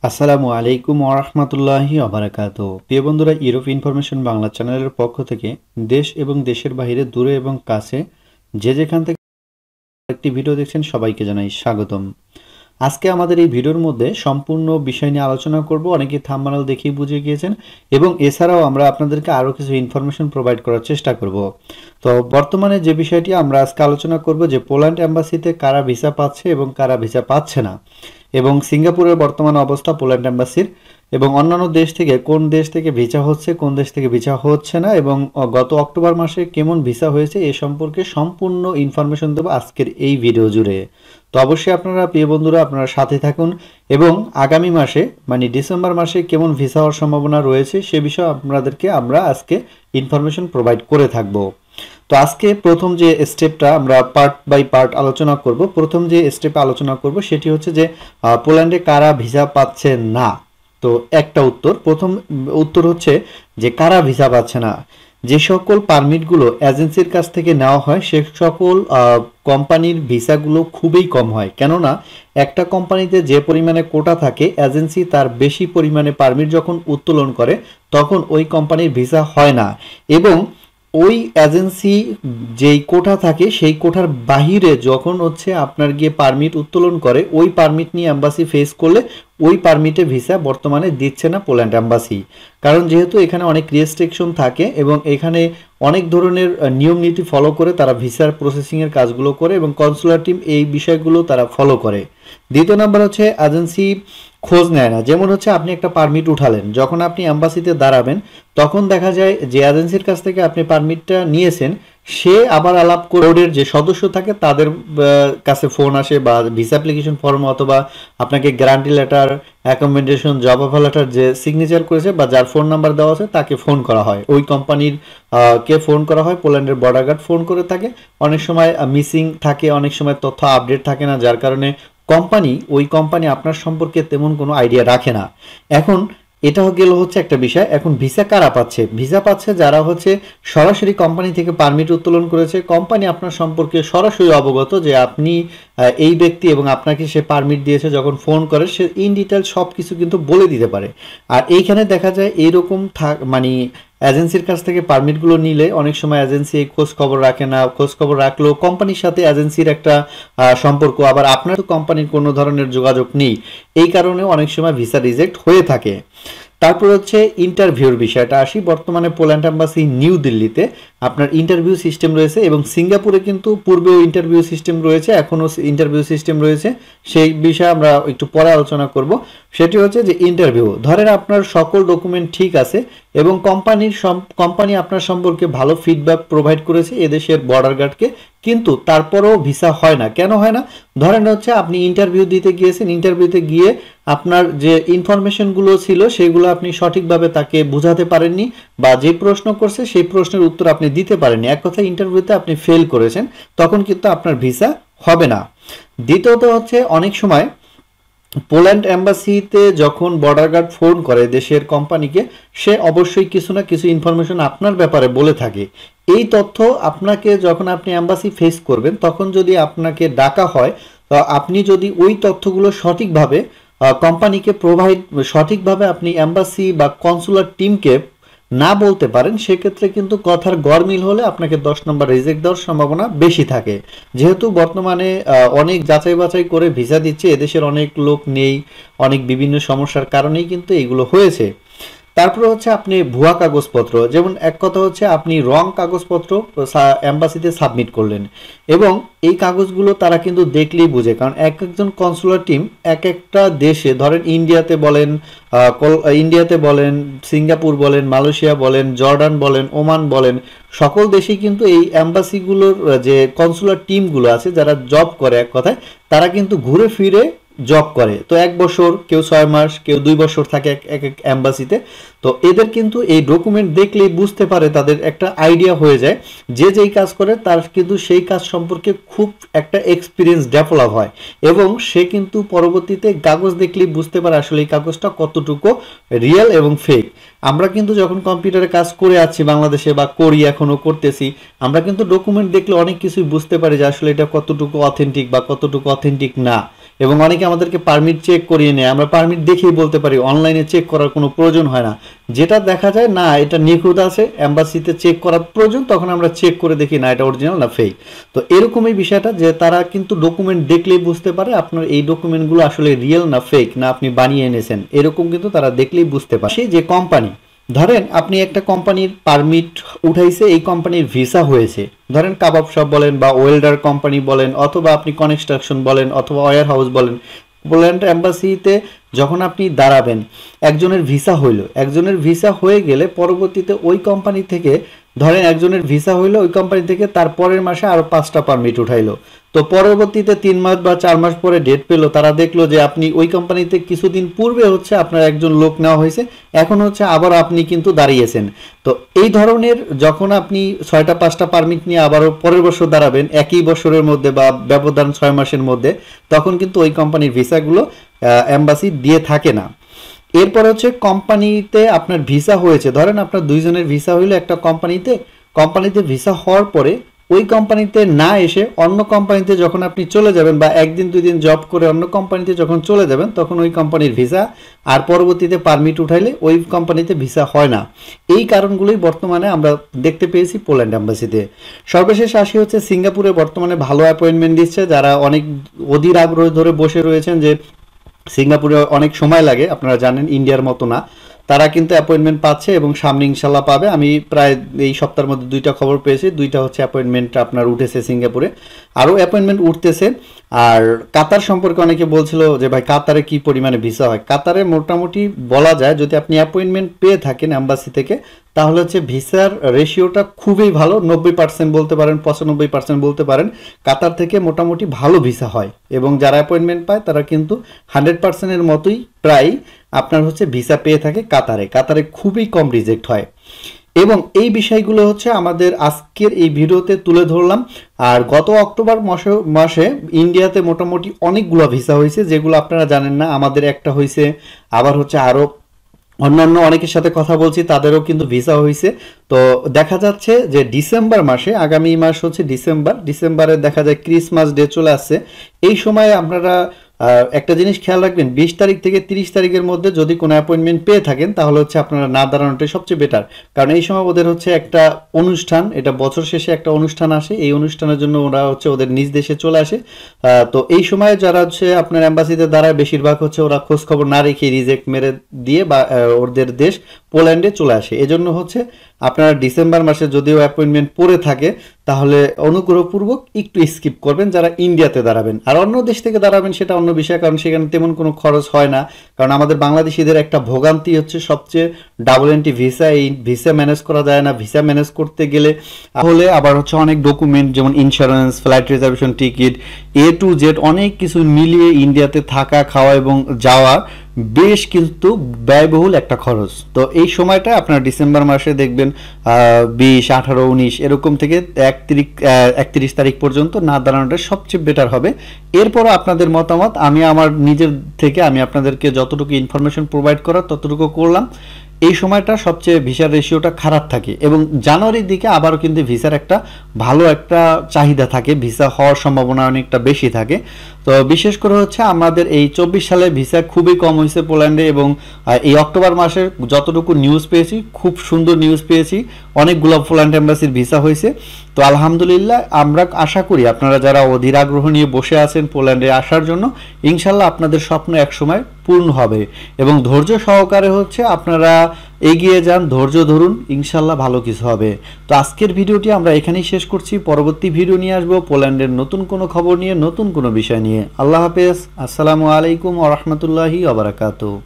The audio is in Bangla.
আসসালামু আলাইকুম ওরহমতুল্লাহি ওবারাকাতু। প্রিয় বন্ধুরা, ইউরোপ ইনফরমেশন বাংলা চ্যানেলের পক্ষ থেকে দেশ এবং দেশের বাইরে দূরে এবং কাছে যে যেখান থেকে একটি ভিডিও দেখছেন সবাইকে জানাই স্বাগতম। আজকে আমাদের এই ভিডিওর মধ্যে সম্পূর্ণ বিষয় নিয়ে আলোচনা করব। অনেকে থাম্বনেল দেখেই বুঝে গিয়েছেন এবং এছাড়াও আমরা আপনাদেরকে আরও কিছু ইনফরমেশন প্রোভাইড করার চেষ্টা করব। তো বর্তমানে যে বিষয়টি আমরা আজকে আলোচনা করব যে পোল্যান্ড এম্বাসিতে কারা ভিসা পাচ্ছে এবং কারা ভিসা পাচ্ছে না, এবং সিঙ্গাপুরের বর্তমান অবস্থা পোল্যান্ড এম্বাসির, এবং অন্যান্য দেশ থেকে কোন দেশ থেকে ভিসা হচ্ছে কোন দেশ থেকে ভিসা হচ্ছে না, এবং গত অক্টোবর মাসে কেমন ভিসা হয়েছে এ সম্পর্কে সম্পূর্ণ ইনফরমেশন দেবো আজকের এই ভিডিও জুড়ে। তো অবশ্যই আপনারা প্রিয় বন্ধুরা আপনারা সাথে থাকুন এবং আগামী মাসে মানে ডিসেম্বর মাসে কেমন ভিসা হওয়ার সম্ভাবনা রয়েছে সে বিষয়ে আপনাদেরকে আমরা আজকে ইনফরমেশন প্রোভাইড করে থাকবো। তো আজকে প্রথম যে স্টেপটা আমরা পার্ট বাই পার্ট আলোচনা করব। প্রথম যে স্টেপে আলোচনা করব সেটি হচ্ছে যে পোল্যান্ডে কারা ভিসা পাচ্ছে না। তো একটা প্রথম উত্তর হচ্ছে যে কারা ভিসা পাচ্ছে না। যে সকল পারমিটগুলো এজেন্সির কাছ থেকে নেওয়া হয় সে সকল কোম্পানির ভিসাগুলো খুবই কম হয়, কেননা একটা কোম্পানিতে যে পরিমাণে কোটা থাকে এজেন্সি তার বেশি পরিমাণে পারমিট যখন উত্তোলন করে তখন ওই কোম্পানির ভিসা হয় না, এবং ওই এজেন্সি যেই কোটা থাকে সেই কোটার বাহিরে যখন হচ্ছে আপনার গিয়ে পারমিট উত্তোলন করে ওই পারমিট নিয়ে এম্বাসি ফেস করলে ওই পারমিটে ভিসা বর্তমানে দিচ্ছে না পোল্যান্ড এম্বাসি। কারণ যেহেতু এখানে অনেক রেস্ট্রিকশন থাকে এবং এখানে অনেক ধরনের নিয়ম নীতি ফলো করে তারা ভিসার প্রসেসিংয়ের কাজগুলো করে এবং কনসুলার টিম এই বিষয়গুলো তারা ফলো করে। দ্বিতীয় নাম্বার হচ্ছে এজেন্সি খোঁজ নেয় না। যেমন হচ্ছে আপনি একটা পারমিট উঠালেন, যখন আপনি এম্বাসিতে দাঁড়াবেন তখন দেখা যায় যে এজেন্সির কাছ থেকে আপনি পারমিটটা নিয়েছেন সে আবার আলাপ কোডের যে সদস্য থাকে তাদের কাছে ফোন আসে বা ভিসা অ্যাপ্লিকেশন ফর্ম অথবা আপনাকে guarantee letter, accommodation, job offer letter যে সিগনেচার করেছে বা যার ফোন নাম্বার দেওয়া আছে তাকে ফোন করা হয়, ওই কোম্পানির কে ফোন করা হয়, পোল্যান্ডের বর্ডার গার্ড ফোন করে থাকে। অনেক সময় মিসিং থাকে, অনেক সময় তথ্য আপডেট থাকে না, যার কারণে ওই কোম্পানি আপনার সম্পর্কে তেমন কোনো আইডিয়া রাখে না। এখন এটাও গেল হচ্ছে একটা বিষয়। এখন ভিসা কারা পাচ্ছে? ভিসা পাচ্ছে যারা হচ্ছে সরাসরি কোম্পানি থেকে পারমিট উত্তোলন করেছে, কোম্পানি আপনার সম্পর্কে সরাসরি অবগত যে আপনি এই ব্যক্তি এবং আপনাকে সে পারমিট দিয়েছে, যখন ফোন করে সে ইন ডিটেল সব কিছু কিন্তু বলে দিতে পারে। আর এইখানে দেখা যায় এইরকম মানে এজেন্সির কাছ থেকে পারমিটগুলো নিলে অনেক সময় এজেন্সি খোঁজ খবর রাখে না, খোঁজ খবর রাখলেও কোম্পানির সাথে এজেন্সির একটা সম্পর্ক, আবার আপনার তো কোম্পানির কোনো ধরনের যোগাযোগ নেই, এই কারণে অনেক সময় ভিসা রিজেক্ট হয়ে থাকে। তারপর হচ্ছে ইন্টারভিউর বিষয়টা আসি। বর্তমানে পোল্যান্ড এম্বাসি নিউ দিল্লিতে আপনার ইন্টারভিউ সিস্টেম রয়েছে এবং সিঙ্গাপুরে কিন্তু পূর্বেও ইন্টারভিউ সিস্টেম রয়েছে, এখনও ইন্টারভিউ সিস্টেম রয়েছে, সেই বিষয়ে আমরা একটু পরে আলোচনা করব। সেটি হচ্ছে যে ইন্টারভিউ, ধরেন আপনার সকল ডকুমেন্ট ঠিক আছে এবং কোম্পানি আপনার সম্পর্কে ভালো ফিডব্যাক প্রোভাইড করেছে এদেশের বর্ডার গার্ডকে, কিন্তু তারপরেও ভিসা হয় না। কেন হয় না? ধরেন হচ্ছে আপনি ইন্টারভিউ দিতে গিয়েছেন, ইন্টারভিউতে গিয়ে আপনার যে ইনফরমেশনগুলো ছিল সেগুলো আপনি সঠিকভাবে তাকে বোঝাতে পারেননি, বা যে প্রশ্ন করছে সেই প্রশ্নের উত্তর আপনি দিতে পারেননি, এক কথা ইন্টারভিউতে আপনি ফেল করেছেন, তখন কিন্তু আপনার ভিসা হবে না। দ্বিতীয়ত হচ্ছে অনেক সময় পোল্যান্ড এম্বাসিতে যখন বর্ডার গার্ড ফোন করে দেশের কোম্পানিকে, সে অবশ্যই কিছু না কিছু ইনফরমেশন আপনার ব্যাপারে বলে থাকে। এই তথ্য আপনাকে যখন আপনি এম্বাসি ফেস করবেন তখন যদি আপনাকে ডাকা হয়, তো আপনি যদি ওই তথ্যগুলো সঠিকভাবে কোম্পানিকে সঠিকভাবে আপনি এম্বাসি বা কনসুলার টিমকে না বলতে পারেন, সেক্ষেত্রে কিন্তু কথার গরমিল হলে আপনাকে 10 নম্বর রিজেক্ট দেওয়ার সম্ভাবনা বেশি থাকে। যেহেতু বর্তমানে অনেক যাচাই বাছাই করে ভিসা দিচ্ছে, এদেশের অনেক লোক নেই, অনেক বিভিন্ন সমস্যার কারণেই কিন্তু এগুলো হয়েছে। তারপরে হচ্ছে আপনি ভুয়া কাগজপত্র, যেমন এক কথা হচ্ছে আপনি রং কাগজপত্র এম্বাসিতে সাবমিট করলেন এবং এই কাগজগুলো তারা কিন্তু দেখলেই বুঝে, কারণ একজন কনসুলার টিম এক একটা দেশে, ধরেন ইন্ডিয়াতে বলেন, সিঙ্গাপুর বলেন, মালয়েশিয়া বলেন, জর্ডান বলেন, ওমান বলেন, সকল দেশেই কিন্তু এই এম্বাসিগুলোর যে কনসুলার টিমগুলো আছে যারা জব করে, এক কথায় তারা কিন্তু ঘুরে ফিরে জব করে। তো 1 বছর, কেউ 6 মাস, কেউ 2 বছর থাকে এক এক এম্বাসিতে। তো এদের কিন্তু এই ডকুমেন্ট দেখলেই বুঝতে পারে, তাদের একটা আইডিয়া হয়ে যায় যে যেই কাজ করে তার কিন্তু সেই কাজ সম্পর্কে খুব একটা এক্সপিরিয়েন্স ডেভেলপ হয় এবং সে কিন্তু পরবর্তীতে কাগজ দেখলেই বুঝতে পারে আসলে এই কাগজটা কতটুকু রিয়েল এবং ফেক। আমরা কিন্তু যখন কম্পিউটারে কাজ করে আছি বাংলাদেশে বা করি, এখনো করতেছি, আমরা কিন্তু ডকুমেন্ট দেখলে অনেক কিছুই বুঝতে পারি যে আসলে এটা কতটুকু অথেন্টিক বা কতটুকু অথেন্টিক না। এবং অনেকে আমাদেরকে পারমিট চেক করিয়ে নেয়, আমরা পারমিট দেখেই বলতে পারি, অনলাইনে চেক করার কোনো প্রয়োজন হয় না। যেটা দেখা যায় না এটা নিখুঁত আছে, এম্বাসিতে চেক করার প্রয়োজন, তখন আমরা চেক করে দেখি না এটা অরিজিনাল না ফেক। তো এরকমই বিষয়টা যে তারা কিন্তু ডকুমেন্ট দেখলেই বুঝতে পারে আপনার এই ডকুমেন্টগুলো আসলে রিয়েল না ফেক, না আপনি বানিয়ে এনেছেন, এরকম কিন্তু তারা দেখলেই বুঝতে পারে। সেই যে কোম্পানি, ধরেন আপনি একটা কোম্পানির পারমিট উঠাইছে, এই কোম্পানির ভিসা হয়েছে, ধরেন কাবাব শপ বলেন বা ওয়েল্ডার কোম্পানি বলেন অথবা আপনি কনস্ট্রাকশন বলেন অথবা ওয়্যার হাউস বলেন, পোল্যান্ড এম্বাসিতে যখন আপনি দাঁড়াবেন, একজনের ভিসা হইলো, একজনের ভিসা হয়ে গেলে পরবর্তীতে ওই কোম্পানি থেকে, ধরেন একজনের ভিসা হইলো ওই কোম্পানি থেকে, তার পরের মাসে আরও 5টা পারমিট উঠাইলো, তো পরবর্তীতে 3 মাস বা 4 মাস পরে ডেট পেলো, তারা দেখলো যে আপনি ওই কোম্পানিতে কিছুদিন পূর্বে হচ্ছে আপনার একজন লোক নেওয়া হয়েছে, এখন হচ্ছে আবার আপনি কিন্তু দাঁড়িয়েছেন। তো এই ধরনের যখন আপনি 6টা 5টা পারমিট নিয়ে আবারও পরের বছর দাঁড়াবেন একই বছরের মধ্যে বা ব্যবধান 6 মাসের মধ্যে, তখন কিন্তু ওই কোম্পানির ভিসাগুলো এম্বাসি দিয়ে থাকে না। এরপর হচ্ছে কোম্পানিতে আপনার ভিসা হয়েছে, ধরেন আপনার 2 জনের ভিসা হইলো একটা কোম্পানিতে, কোম্পানিতে ভিসা হওয়ার পরে ওই কোম্পানিতে না এসে অন্য কোম্পানিতে যখন আপনি চলে যাবেন বা একদিন 2 দিন জব করে অন্য কোম্পানিতে যখন চলে যাবেন, তখন ওই কোম্পানির ভিসা আর পরবর্তীতে পারমিট উঠাইলে ওই কোম্পানিতে ভিসা হয় না। এই কারণগুলোই বর্তমানে আমরা দেখতে পেয়েছি পোল্যান্ড এম্বাসিতে। সর্বশেষ আসি হচ্ছে সিঙ্গাপুরে বর্তমানে ভালো অ্যাপয়েন্টমেন্ট দিচ্ছে, যারা অনেক অধীর আগ্রহ ধরে বসে রয়েছেন যে সিঙ্গাপুরে অনেক সময় লাগে, আপনারা জানেন ইন্ডিয়ার মতো না, তারা কিন্তু অ্যাপয়েন্টমেন্ট পাচ্ছে এবং সামনে ইনশাল্লাহ পাবে। আমি প্রায় এই সপ্তাহের মধ্যে 2টা খবর পেয়েছি, 2টা হচ্ছে অ্যাপয়েন্টমেন্ট আপনার উঠেছে সিঙ্গাপুরে, আরও অ্যাপয়েন্টমেন্ট উঠতেছে। আর কাতার সম্পর্কে অনেকে বলছিল যে ভাই কাতারে কি পরিমাণে ভিসা হয়, কাতারে মোটামুটি বলা যায় যদি আপনি অ্যাপয়েন্টমেন্ট পেয়ে থাকেন অ্যাম্বাসি থেকে, তাহলে হচ্ছে ভিসার রেশিওটা খুবই ভালো, 90% বলতে পারেন, 95% বলতে পারেন, কাতার থেকে মোটামুটি ভালো ভিসা হয়। এবং যারা অ্যাপয়েন্টমেন্ট পায় তারা কিন্তু 100%-এর মতোই প্রায় আপনার হচ্ছে ভিসা পেয়ে থাকে কাতারে, কাতারে খুবই কম রিজেক্ট হয়। এবং এই বিষয়গুলো হচ্ছে আমাদের আজকের এই ভিডিওতে তুলে ধরলাম। আর গত অক্টোবর মাসে ইন্ডিয়াতে মোটামুটি অনেকগুলো ভিসা হয়েছে, যেগুলো আপনারা জানেন না, আমাদের একটা হয়েছে, আবার হচ্ছে আরও অন্যান্য অনেকের সাথে কথা বলছি তাদেরও কিন্তু ভিসা হয়েছে। তো দেখা যাচ্ছে যে ডিসেম্বর মাসে, আগামী মাস হচ্ছে ডিসেম্বরে দেখা যায় ক্রিসমাস ডে চলে আসছে, এই সময় আপনারা একটা জিনিস খেয়াল রাখবেন, 20 তারিখ থেকে 30 তারিখের মধ্যে যদি কোনো অ্যাপয়েন্টমেন্ট পেয়ে থাকেন তাহলে হচ্ছে আপনারা না দাঁড়ানোটাই সবচেয়ে বেটার। কারণ এই সময় ওদের হচ্ছে একটা অনুষ্ঠান, এটা বছর শেষে একটা অনুষ্ঠান আসে, এই অনুষ্ঠানের জন্য ওরা হচ্ছে ওদের নিজ দেশে চলে আসে। তো এই সময় যারা হচ্ছে আপনার অ্যাম্বাসিতে দাঁড়ায় বেশিরভাগ হচ্ছে ওরা খোঁজ খবর না রেখে রিজেক্ট মেরে দিয়ে বা ওদের দেশ পোল্যান্ডে চলে আসে। এজন্য হচ্ছে আপনারা ডিসেম্বর মাসে যদিও অ্যাপয়েন্টমেন্ট পড়ে থাকে তাহলে অনুগ্রহপূর্বক একটু স্কিপ করবেন যারা ইন্ডিয়াতে দাঁড়াবেন। আর অন্য দেশ থেকে দাঁড়াবেন সেটা অন্য বিষয়, কারণ সেখানে তেমন কোনো খরচ হয় না। কারণ আমাদের বাংলাদেশিদের একটা ভোগান্তি হচ্ছে সবচেয়ে ডাবল এন্ট্রি ভিসা, এই ভিসা ম্যানেজ করা যায় না, ভিসা ম্যানেজ করতে গেলে হলে আবার হচ্ছে অনেক ডকুমেন্ট যেমন insurance, flight reservation ticket, A to Z অনেক কিছু মিলিয়ে ইন্ডিয়াতে থাকা খাওয়া এবং যাওয়া বেশ কিন্তু ব্যয়বহুল একটা খরচ। তো এই সময়টা আপনার ডিসেম্বর মাসে দেখবেন 20, 18, 19 এরকম থেকে 31 তারিখ পর্যন্ত না দাঁড়ানোটা সবচেয়ে বেটার হবে। এরপরও আপনাদের মতামত, আমি আমার নিজের থেকে আমি আপনাদেরকে যতটুকু ইনফরমেশন প্রোভাইড করার ততটুকু করলাম। এই সময়টা সবচেয়ে ভিসার রেশিওটা খারাপ থাকে এবং জানুয়ারির দিকে আবারও কিন্তু ভিসার একটা ভালো একটা চাহিদা থাকে, ভিসা হওয়ার সম্ভাবনা অনেকটা বেশি থাকে। তো বিশেষ করে হচ্ছে আমাদের এই 24 সালে ভিসা খুবই কম হয়েছে পোল্যান্ডে, এবং এই অক্টোবর মাসে যতটুকু নিউজ পেয়েছি খুব সুন্দর নিউজ পেয়েছি, অনেকগুলো পোল্যান্ড এম্বাসির ভিসা হয়েছে। তো আলহামদুলিল্লাহ, আমরা আশা করি আপনারা যারা অধীর আগ্রহ নিয়ে বসে আছেন পোল্যান্ডে আসার জন্য, ইনশাল্লাহ আপনাদের স্বপ্ন একসময় পূর্ণ হবে। এবং ধৈর্য সহকারে হচ্ছে আপনারা এগিয়ে যান, ধৈর্য ধরুন, ইনশাল্লাহ ভালো কিছু হবে। তো আজকের ভিডিওটি আমরা এখানেই শেষ করছি, পরবর্তী ভিডিও নিয়ে আসবো পোল্যান্ডের নতুন কোনো খবর নিয়ে, নতুন কোনো বিষয় নিয়ে। আল্লাহ হাফেজ, আসসালামু আলাইকুম ওয়া রাহমাতুল্লাহি ওয়া বারাকাতুহু।